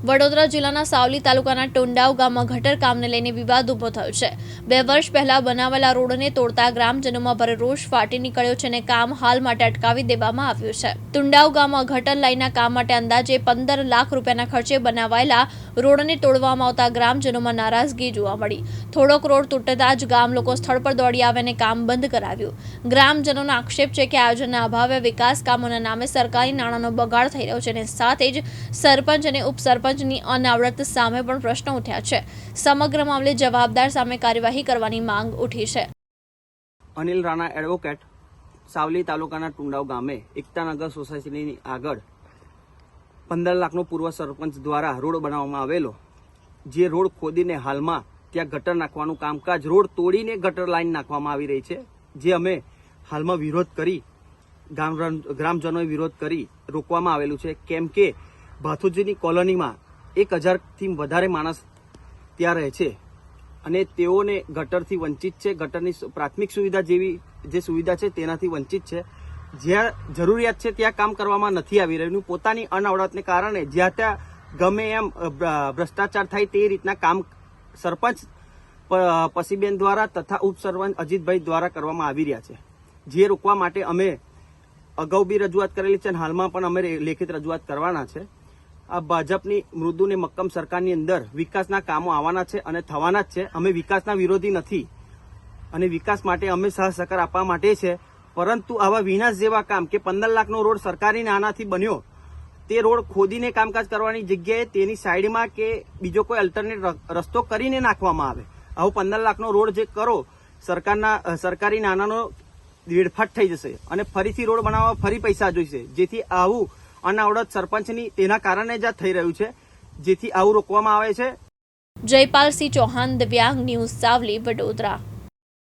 વડોદરા જિલ્લાના સાવલી તાલુકાના ટુંડાવ ગામમાં ગટર કામને લઈને વિવાદ ઉભો થયો છે। 2 વર્ષ પહેલા બનાવેલા રોડને તોડતા ગ્રામજનોમાં ભારે રોષ ફાટી નીકળ્યો છે અને કામ હાલ માટે અટકાવી દેવામાં આવ્યું છે। ટુંડાવ ગામમાં ગટર લાઈનના કામ માટે અંદાજે 15 લાખ રૂપિયાના ખર્ચે બનાવાયેલા રોડને તોડવામાં આવતા ગ્રામજનોમાં નારાજગી જોવા મળી। થોડોક રોડ તૂટતા જ ગામ લોકો સ્થળ પર દોડી આવીને કામ બંધ કરાવ્યું। ગ્રામજનોનો આક્ષેપ છે કે આયોજનના અભાવે વિકાસ કામોના નામે સરકારી નાણાંનો બગાડ થઈ રહ્યો છે અને સાથે જ સરપંચ અને ઉપસરપંચની અનાવડત સામે પણ પ્રશ્નો ઉઠ્યા છે। સમગ્ર મામલે જવાબદાર સામે કાર્યવાહી કરવાની માંગ ઉઠી છે। અનિલ રાણા એડવોકેટ સાવલી તાલુકાના ટુંડાવ ગામે એકતાનગર સોસાયટીની આગળ 15 લાખનો પૂર્વ સરપંચ દ્વારા રોડ બનાવવામાં આવેલો, જે રોડ ખોદીને હાલમાં ત્યાં ગટર નાખવાનું કામકાજ, રોડ તોડીને ગટર લાઈન નાખવામાં આવી રહી છે, જે અમે હાલમાં વિરોધ કરી ગ્રામજનોએ વિરોધ કરી રોકવામાં આવેલું છે। કેમ કે ભાથુજીની કોલોનીમાં 1000થી વધારે માણસ ત્યાં રહે છે અને તેઓને ગટરથી વંચિત છે। ગટરની પ્રાથમિક સુવિધા જેવી જે સુવિધા છે તેનાથી વંચિત છે। જ્યાં જરૂરિયાત છે ત્યાં કામ કરવામાં નથી આવી રહ્યું। પોતાની અનાવડતને કારણે જ્યાં ત્યાં ગમે એમ ભ્રષ્ટાચાર થાય તે રીતના કામ સરપંચ પસીબેન દ્વારા તથા ઉપસરપંચ અજીતભાઈ દ્વારા કરવામાં આવી રહ્યા છે, જે રોકવા માટે અમે અગાઉ બી રજૂઆત કરેલી છે અને હાલમાં પણ અમે લેખિત રજૂઆત કરવાના છે। આ ભાજપની મૃદુ ને મક્કમ સરકારની અંદર વિકાસના કામો આવવાના છે અને થવાના જ છે। અમે વિકાસના વિરોધી નથી અને વિકાસ માટે અમે સહકાર આપવા માટે છે, પરંતુ આવા વિનાશ જેવા કામ કે 15 લાખનો રોડ સરકારી નાણાંથી બન્યો, તે રોડ ખોદીને કામકાજ કરવાની જગ્યાએ તેની સાઈડમાં કે બીજો કોઈ અલ્ટરનેટ રસ્તો કરીને નાખવામાં આવે। આવો 15 લાખનો રોડ જે કરો, સરકારી નાણાંનો વેડફાટ થઈ જશે અને ફરીથી રોડ બનાવવા ફરી પૈસા જોઈશે, જેથી આવું અનાવડત સરપંચની તેના કારણે જ થઈ રહ્યું છે, જેથી આવું રોકવામાં આવે છે। જયપાલસિંહ ચૌહાણ, દિવ્યાંગ ન્યૂઝ, સાવલી, વડોદરા।